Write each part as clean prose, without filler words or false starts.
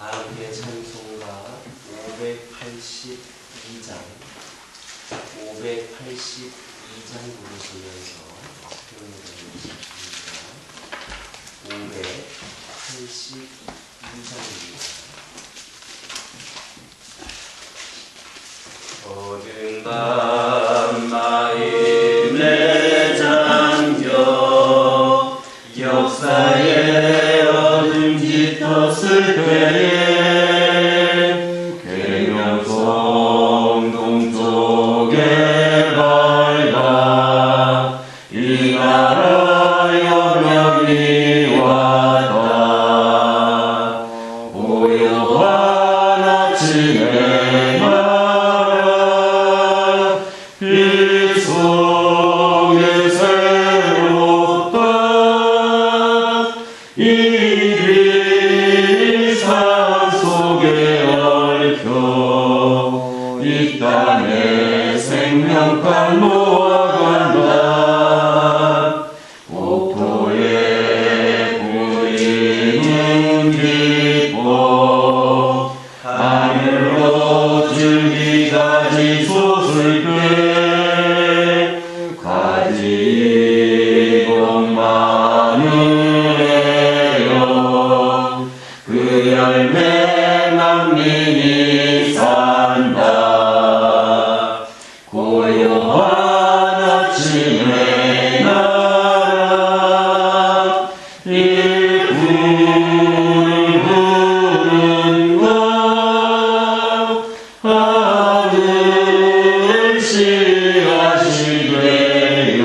다음에 찬송가 582장 부르시면서 수련을 해주십니다. 582장입니다. 어두운 밤 마음에 잠겨 역사의 어둠 짙었을 때에 계명성 동쪽에 밝아 이 나라 영역이 왔다. 고요한 아침에 나라 빛 속에 새롭다. 이 산 속에 얽혀 이 땅에 생명감 놓아간다. 옥토에 뿌리는 기뻐 하늘로 줄기까지 솟을 때 가지 마늘에요 그 열매 남민이 산다. 고요한 아침에 나라 일꾼을 부른다. 하늘 씨앗이 되어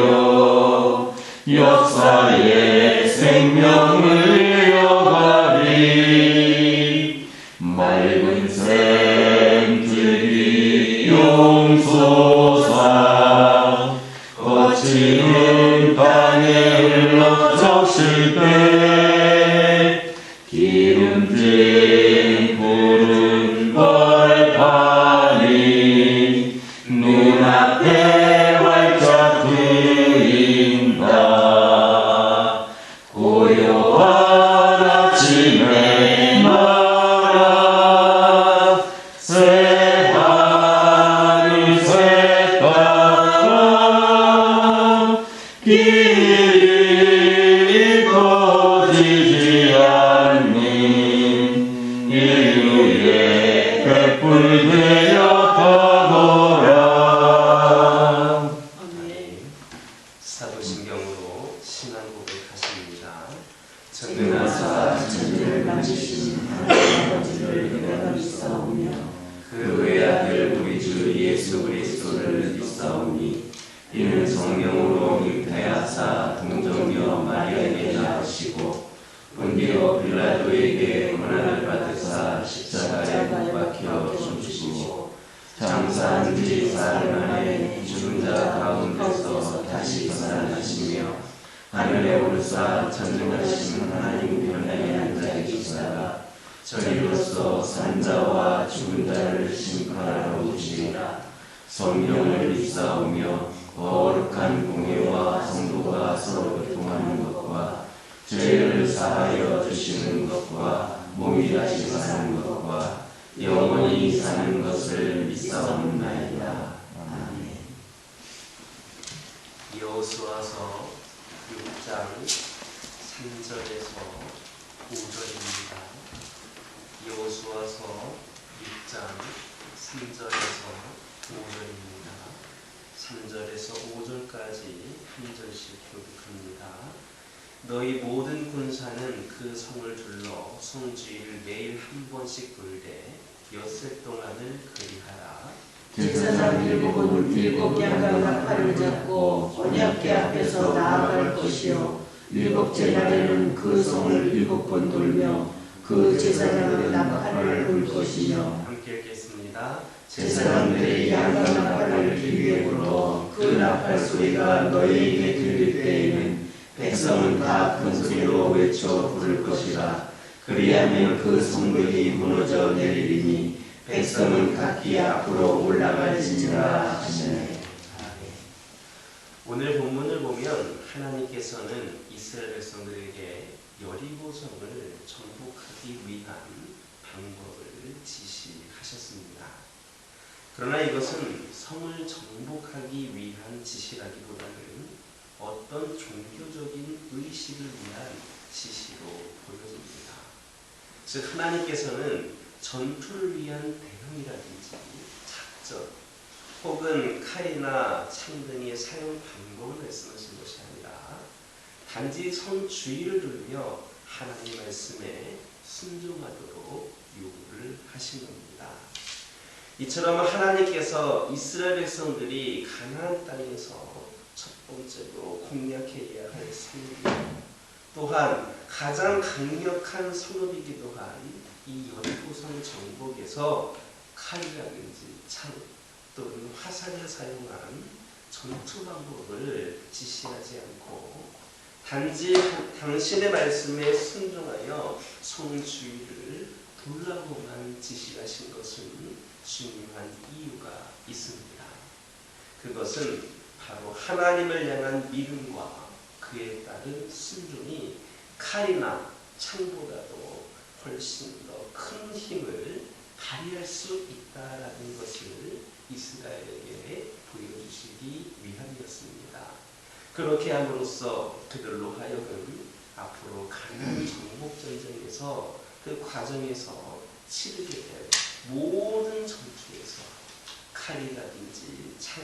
역사의 생명을 이어가리. 맑은 샘들이 용솟아 거치는 땅에 흘러 적실 때 기름진 푸른 벌판이 눈앞에 활짝 트인다. 고요한 아침에 나라 새 하늘 새 땅 길이 꺼지지 않는 인류의 횃불 되어 가거라. 사도신경으로 신앙 고백하십니다. 전능하사 천지를 만지신 하나님 아버지를 내가 믿사오며 그 외아들 우리 주 예수 그리스도를 믿사오니 이는 성령으로 잉태하사 동정녀 마리아에게 낳으시고 본디오 빌라도에게 고난을 받으사 십자가에 못 박혀 죽으시고 장사한 지 사흘 만에 죽은 자 가운데서 다시 살아나시며 하늘에 오르사 전능하신 하나님 변화에 앉아 계시다가 저희로서 산자와 죽은 자를 심판하러 오시리라. 성령을 믿사오며 거룩한 공예와 성도가 서로 교통하는 것과 죄를 사하여 주시는 것과 몸이 다시 사는 것과 영원히 사는 것을 믿사옵나이다. 아멘. 여호수아서 6장 3절에서 5절입니다. 여호수아서 6장 3절에서 5절입니다. 3절에서 5절까지 한 절씩 교독합니다. 너희 모든 군사는 그 성을 둘러 성주일을 매일 한 번씩 돌되 엿새 동안을 그리하라. 제사장 일곱은 일곱 양과 팔을 잡고 언약궤 앞에서 나아갈 것이요 일곱째 날에는 그 성을 일곱 번 돌며 그 제사장의 나팔을 불 것이며. 함께 읽겠습니다. 제사장들이 양과 나팔을 귀에 불어 그 나팔 소리가 너희에게 들릴 때에는 백성은 다 큰 소리로 외쳐 부를 것이라. 그리하면 그 성벽이 무너져 내리리니 백성은 각기 앞으로 올라갈지니라 하시네. 오늘 본문을 보면 하나님께서는 이스라엘 백성들에게 여리고 성을 정복하기 위한 방법을 지시하셨습니다. 그러나 이것은 성을 정복하기 위한 지시라기보다는 어떤 종교적인 의식을 위한 지시로 보여집니다. 즉 하나님께서는 전투를 위한 대응이라든지 작전 혹은 칼이나 창 등의 사용 방법을 말씀하신 것이 아니라 단지 성 주의를 들으며 하나님 말씀에 순종하도록 요구를 하신 겁니다. 이처럼 하나님께서 이스라엘 백성들이 가나안 땅에서 첫 번째로 공략해야 할 성읍이고 또한 가장 강력한 성읍이기도 한 이 여리고성 정복에서 칼이라든지 창 또는 화살을 사용한 전투 방법을 지시하지 않고 단지 당신의 말씀에 순종하여 성 주위를 돌라고만 지시하신 것은 중요한 이유가 있습니다. 그것은 바로 하나님을 향한 믿음과 그에 따른 순종이 칼이나 창보다도 훨씬 더 큰 힘을 발휘할 수 있다라는 것을 이스라엘에게 보여주시기 위함이었습니다. 그렇게 함으로써 그들로 하여금 앞으로 가나안 정복 전쟁에서 그 과정에서 치르게 될 모든 전투에서 칼이라든지 창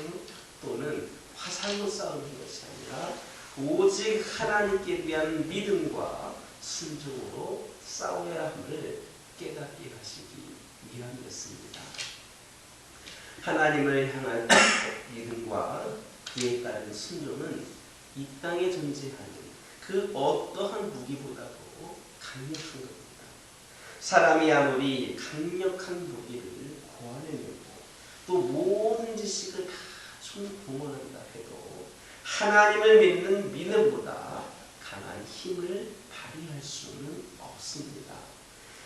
또는 화살로 싸우는 것이 아니라 오직 하나님께 대한 믿음과 순종으로 싸워야 함을 깨닫게 하시기 위함이었습니다. 하나님을 향한 믿음과 그에 따른 순종은 이 땅에 존재하는 그 어떠한 무기보다도 강력한 겁니다. 사람이 아무리 강력한 무기를 고안해내고 또 모든 지식을 다 총동원한다 해도 하나님을 믿는 믿음보다 강한 힘을 발휘할 수는 없습니다.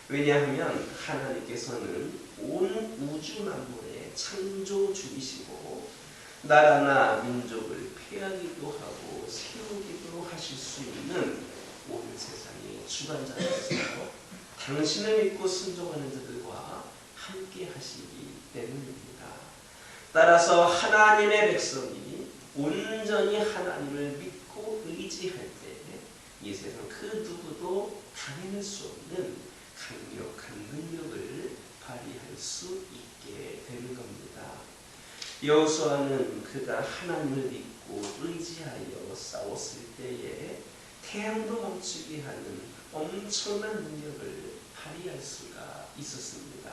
왜냐하면 하나님께서는 온 우주 만물의 창조주이시고 나라나 민족을 폐하기도 하고 세우기도 하실 수 있는 온 세상의 주관자로서 당신을 믿고 순종하는 자들과 함께 하시기 때문입니다. 따라서 하나님의 백성이 온전히 하나님을 믿고 의지할 때 이 세상 그 누구도 당해낼 수 없는 강력한 능력을 발휘할 수 있게 되는 겁니다. 여호수아는 그가 하나님을 믿고 의지하여 싸웠을 때에 태양도 멈추게 하는 엄청난 능력을 발휘할 수가 있었습니다.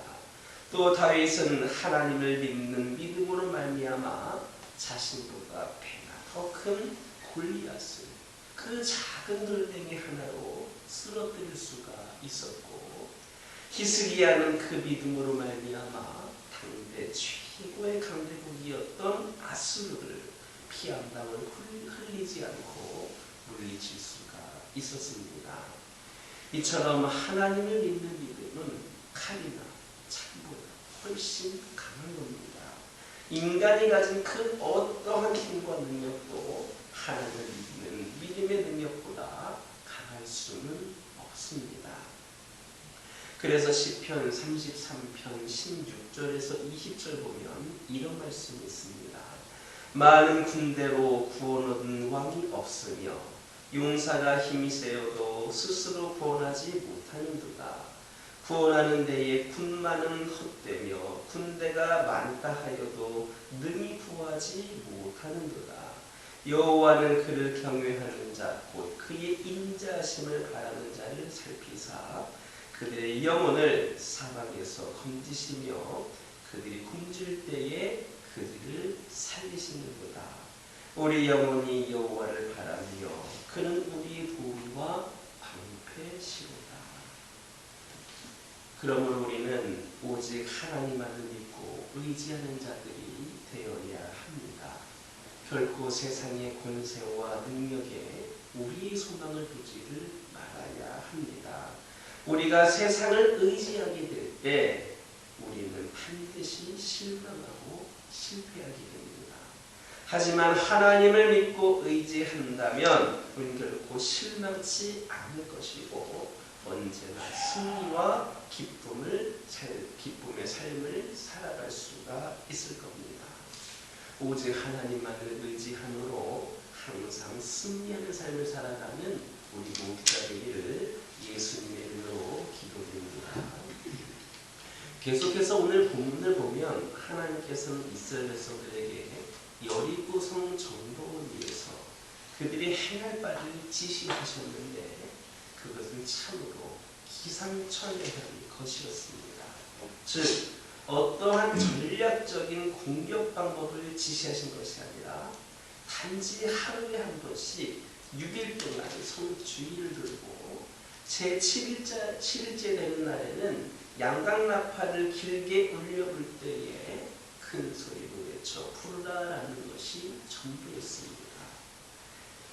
또 다윗은 하나님을 믿는 믿음으로 말미암아 자신보다 배가 더 큰 골리앗을 그 작은 돌멩이 하나로 쓰러뜨릴 수가 있었고 히스기야는 그 믿음으로 말미암아 당대 최고의 강대국이었던 아수르를 피 한 방울 흘리지 않고 물리칠 수가 있었습니다. 이처럼 하나님을 믿는 믿음은 칼이나 창보다 훨씬 강한 겁니다. 인간이 가진 그 어떠한 힘과 능력도 하나님을 믿는 믿음의 능력보다 강할 수는 없습니다. 그래서 시편 33편 16절에서 20절 보면 이런 말씀이 있습니다. 많은 군대로 구원 얻은 왕이 없으며 용사가 힘이 세어도 스스로 구원하지 못하는도다. 구원하는 데에 군마는 헛되며 군대가 많다 하여도 능히 구하지 못하는도다. 여호와는 그를 경외하는 자 곧 그의 인자하심을 바라는 자를 살피사 그들의 영혼을 사방에서 건지시며 그들이 굶줄 때에 그들을 살리시는도다. 우리 영혼이 여호와를 바라며 그는 우리의 도움과 방패시로다. 그러므로 우리는 오직 하나님만을 믿고 의지하는 자들이 되어야 합니다. 결코 세상의 권세와 능력에 우리의 소망을 두지를 말아야 합니다. 우리가 세상을 의지하게 될 때 우리는 반드시 실망하고 실패하게 됩니다. 하지만 하나님을 믿고 의지한다면 우리는 결코 실망치 않을 것이고 언제나 승리와 기쁨의 삶을 살아갈 수가 있을 겁니다. 오직 하나님만을 의지함으로 항상 승리하는 삶을 살아가는 우리 모두가 되기를 예수님의 이름으로 기도드립니다. 계속해서 오늘 본문을 보면 하나님께서는 이스라엘 백성들에게 여리고성 정복을 위해서 그들이 행할 바를 지시하셨는데 그것은 참으로 기상천외한 것이었습니다. 즉 어떠한 전략적인 공격 방법을 지시하신 것이 아니라 단지 하루에 한 번씩 6일 동안 성주의를 들고 제7일째 되는 날에는 양강나팔을 길게 울려볼 때에 큰 소리로 외쳐 부르라라는 것이 전부였습니다.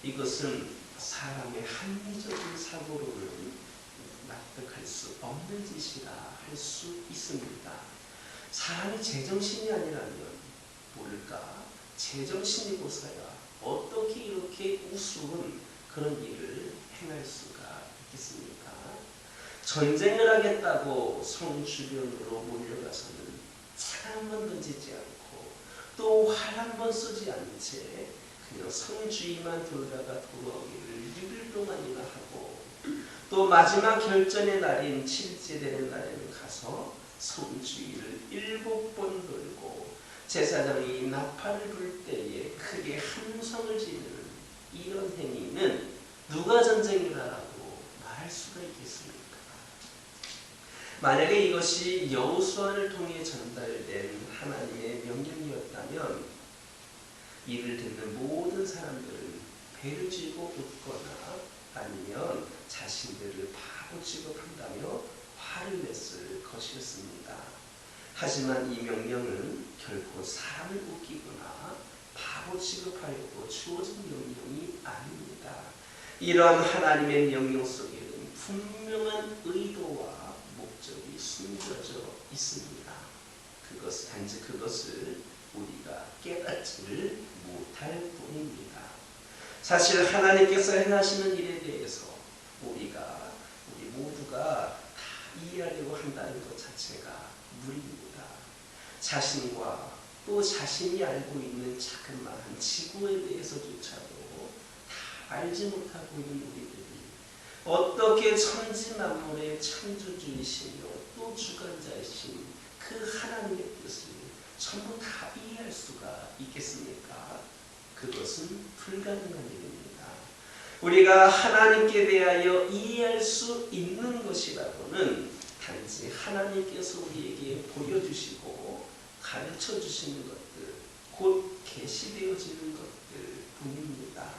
이것은 사람의 합리적인 사고로는 납득할 수 없는 짓이라 할 수 있습니다. 사람이 제정신이 아니라면 모를까 제정신이고서야 어떻게 이렇게 우스운 그런 일을 행할 수가 있겠습니까? 전쟁을 하겠다고 성 주변으로 몰려가서는 창 한 번 던지지 않고 또 활 한 번 쏘지 않은 채 그냥 성주의만 돌다가 돌아오기를 6일 동안이나 하고 또 마지막 결전의 날인 7일째 되는 날에는 가서 성주의를 7번 돌고 제사장이 나팔을 불 때에 크게 함성을 지르는 이런 행위는 누가 전쟁이라고 말할 수가 있겠습니까? 만약에 이것이 여호수아를 통해 전달된 하나님의 명령이었다면 이를 듣는 모든 사람들은 배를 쥐고 웃거나 아니면 자신들을 바보 취급한다며 화를 냈을 것이었습니다. 하지만 이 명령은 결코 사람을 웃기거나 바보 취급하려고 주어진 명령이 아닙니다. 이러한 하나님의 명령 속에는 분명한 의도와 목적이 숨겨져 있습니다. 단지 그것을 우리가 깨닫지를 못할 뿐입니다. 사실 하나님께서 행하시는 일에 대해서 우리 모두가 다 이해하려고 한다는 것 자체가 무리입니다. 자신과 또 자신이 알고 있는 자그마한 지구에 대해서조차도 다 알지 못하고 있는 우리들이 어떻게 천지 만물의 창조주이시며 또 주관자이신 그 하나님의 뜻을 전부 다 이해할 수가 있겠습니까? 그것은 불가능한 일입니다. 우리가 하나님께 대하여 이해할 수 있는 것이라고는 단지 하나님께서 우리에게 보여주시고 가르쳐 주시는 것들, 곧 계시되어지는 것들 뿐입니다.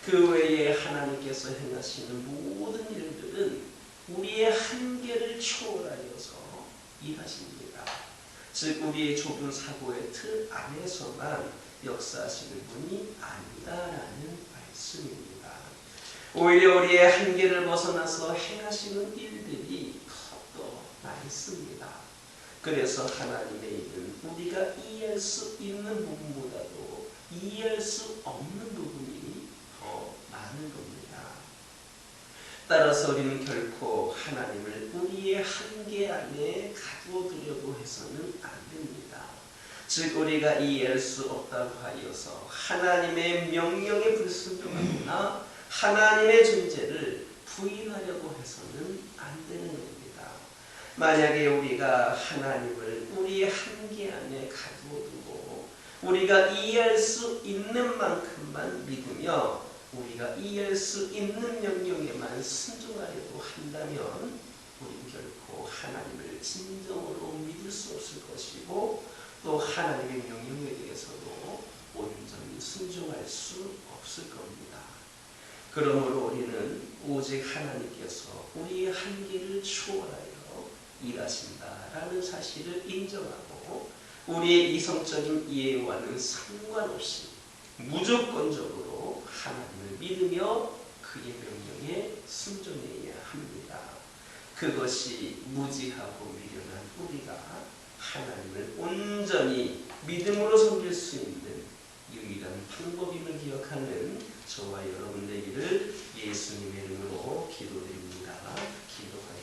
그 외에 하나님께서 행하시는 모든 일들은 우리의 한계를 초월하여서 일하십니다. 즉 우리의 좁은 사고의 틀 안에서만 역사하시는 분이 아니다라는 말씀입니다. 오히려 우리의 한계를 벗어나서 행하시는 일들이 더더 많습니다. 그래서 하나님의 일은 우리가 이해할 수 있는 부분보다도 이해할 수 없는 부분이 더 많은 겁니다. 따라서 우리는 결코 하나님을 우리의 한계 안에 가두어두려고 해서는 안 됩니다. 즉 우리가 이해할 수 없다고 하여서 하나님의 명령에 불순종하거나 하나님의 존재를 부인하려고 해서는 안 되는 겁니다. 만약에 우리가 하나님을 우리의 한계 안에 가두어두고 우리가 이해할 수 있는 만큼만 믿으며 우리가 이해할 수 있는 명령에만 순종하려고 한다면 우리는 결코 하나님을 진정으로 믿을 수 없을 것이고 또 하나님의 명령에 대해서도 온전히 순종할 수 없을 겁니다. 그러므로 우리는 오직 하나님께서 우리의 한계를 초월하여 일하신다라는 사실을 인정하고 우리의 이성적인 이해와는 상관없이 무조건적으로 하나님을 믿으며 그의 명령에 순종해야 합니다. 그것이 무지하고 미련한 우리가 하나님을 온전히 믿음으로 섬길 수 있는 유일한 방법임을 기억하는 저와 여러분 되기를 예수님의 이름으로 기도드립니다. 기도합니다.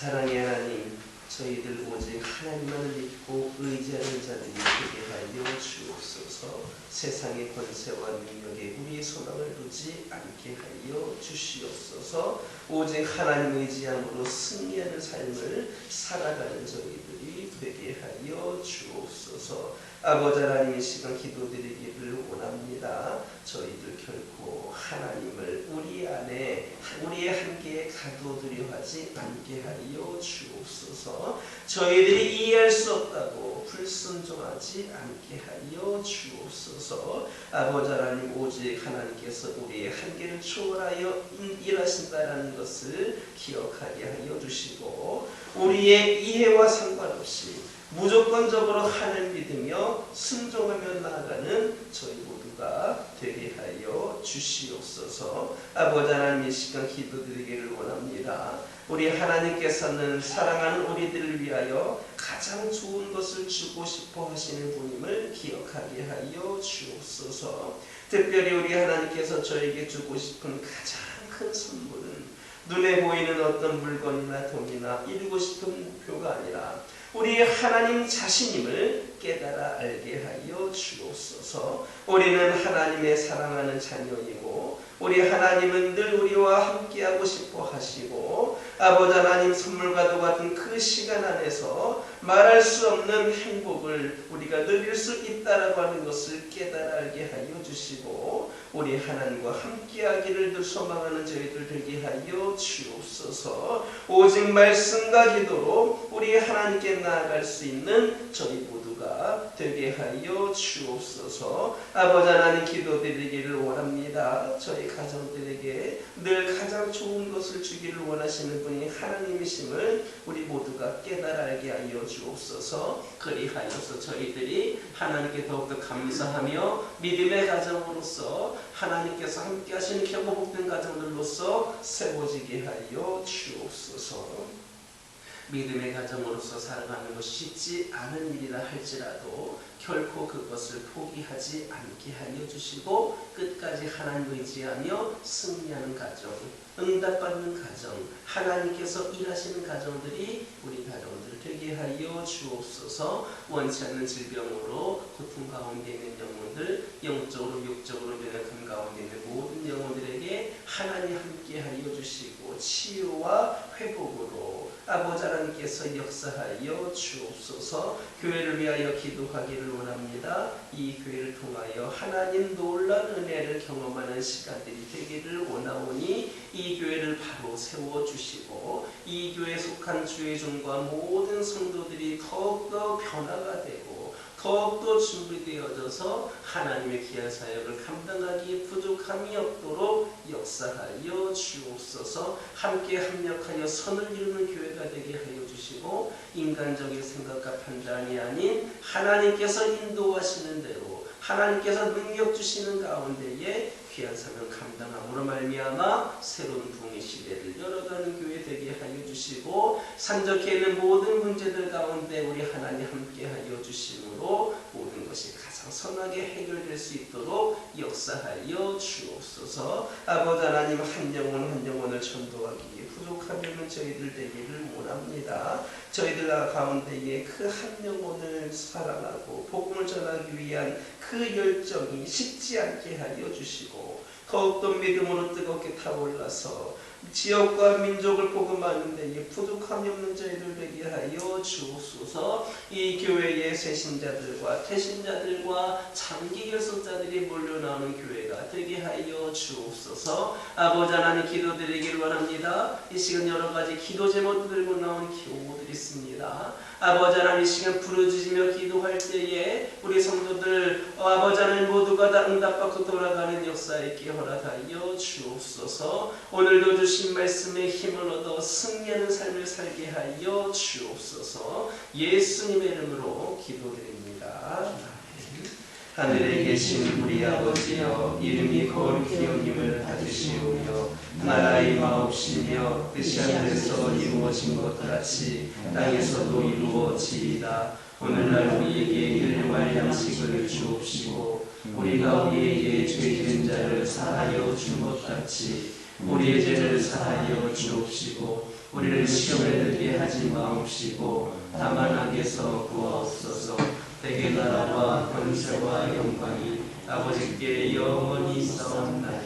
사랑의 하나님, 저희들 오직 하나님만을 믿고 의지하는 자들이 되게 하여 주옵소서. 세상의 권세와 능력에 우리의 소망을 두지 않게 하여 주시옵소서. 오직 하나님 의지함으로 승리하는 삶을 살아가는 저희들이 되게 하여 주옵소서. 아버지 하나님, 이 시간 기도드리기를 원합니다. 저희들 결코 하나님을 우리 안에 우리의 한계에 가둬두려 하지 않게 하여 주옵소서. 저희들이 이해할 수 없다고 불순종하지 않게 하여 주옵소서. 아버지 하나님, 오직 하나님께서 우리의 한계를 초월하여 일하신다는 것을 기억하게 하여 주시고, 우리의 이해와 상관없이 무조건적으로 하나님 믿으며 순종하며 나아가는 저희 모두가 되게 하여 주시옵소서. 아버지 하나님, 이 시간 기도드리기를 원합니다. 우리 하나님께서는 사랑하는 우리들을 위하여 가장 좋은 것을 주고 싶어 하시는 분임을 기억하게 하여 주옵소서. 특별히 우리 하나님께서 저에게 주고 싶은 가장 큰 선물은 눈에 보이는 어떤 물건이나 돈이나 이루고 싶은 목표가 아니라 우리 하나님 자신임을 깨달아 알게 하여 주옵소서. 우리는 하나님의 사랑하는 자녀이고, 우리 하나님은 늘 우리와 함께하고 싶어 하시고, 아버지 하나님, 선물과도 같은 그 시간 안에서 말할 수 없는 행복을 우리가 누릴 수 있다라고 하는 것을 깨달아 알게 하여 주시고, 우리 하나님과 함께하기를 늘 소망하는 저희들 되게 하여 주옵소서. 오직 말씀과 기도로 우리 하나님께 나아갈 수 있는 저희 모두가 되게 하여 주옵소서. 아버지 하나님, 기도드리기를 원합니다. 저희 가정들에게 늘 가장 좋은 것을 주기를 원하시는 분이 하나님이심을 우리 모두가 깨달아 알게 하여 주옵소서. 그리하여서 저희들이 하나님께 더욱더 감사하며 믿음의 가정으로서 하나님께서 함께 하시는 결코 복된 가정들로서 세워지게 하여 주옵소서. 믿음의 가정으로서 살아가는 것이 쉽지 않은 일이라 할지라도 결코 그것을 포기하지 않게 하여 주시고, 끝까지 하나님 의지하며 승리하는 가정, 응답받는 가정, 하나님께서 일하시는 가정들이 우리 가정들 되게 하여 주옵소서. 원치 않는 질병으로 고통 가운데 있는 영혼들, 영적으로 육적으로 연약한 가운데 있는 모든 영혼들에게 하나님 함께 하여 주시고, 치유와 회복으로 아버지 하나님께서 역사하여 주옵소서. 교회를 위하여 기도하기를 원합니다. 이 교회를 통하여 하나님 놀라운 은혜를 경험하는 시간들이 되기를 원하오니, 이 교회를 바로 세워주시고, 이 교회에 속한 주의 종과 모든 성도들이 더욱더 변화가 되고 더욱더 준비되어져서 하나님의 귀한 사역을 감당하기에 부족함이 없도록 역사하여 주옵소서. 함께 합력하여 선을 이루는 교회가 되게 하여 주시고, 인간적인 생각과 판단이 아닌 하나님께서 인도하시는 대로 하나님께서 능력 주시는 가운데에 귀한 사명 감당함으로 말미암아 새로운 부흥의 시대를 열어가는 교회 되게 하여 주시고, 산적해 있는 모든 문제들 가운데 우리 하나님 함께 하여 주심으로 모든 것이 가장 선하게 해결될 수 있도록 역사하여 주옵소서. 아버지 하나님, 한 영혼 한 영혼을 전도하기에 부족하면 저희들 되기를 원합니다. 저희들 가운데에 그 한 영혼을 사랑하고 복음을 전하기 위한 그 열정이 식지 않게 하여 주시고, 더욱더 믿음으로 뜨겁게 타올라서 지역과 민족을 복음하는 데에 부족함이 없는 저희들 되게 하여 주옵소서. 이 교회의 새신자들과 태신자들과 장기 결석자들이 몰려나오는 교회가 되게 하여 주옵소서. 아버지 하나님, 기도드리기를 원합니다. 이 시간 여러 가지 기도 제목을 들고 나온 기도들이 있습니다. 아버지 하나님, 이 시간 부르짖으며 기도할 때에 우리 성도들 아버지 하나님 모두가 다 응답받고 돌아가는 역사에 있게 허락하여 주옵소서. 오늘도 주신 말씀에 힘을 얻어 승리하는 삶을 살게 하여 주옵소서. 예수님의 이름으로 기도드립니다. 하늘에 계신 우리 아버지여, 이름이 거룩히 여김을 받으시오며 나라의 마옵시며 뜻이 하늘에서 이루어진 것 같이 땅에서도 이루어지이다. 오늘날 우리에게 일용할 양식을 주옵시고, 우리가 우리에게 죄 지은 자를 사하여 준 것 같이 우리의 죄를 사하여 주옵시고 우리를 시험에 들게 하지 마옵시고 다만 악에서 구하옵소서. 대개 나라와 권세와 영광이 아버지께 영원히 있사옵나이다.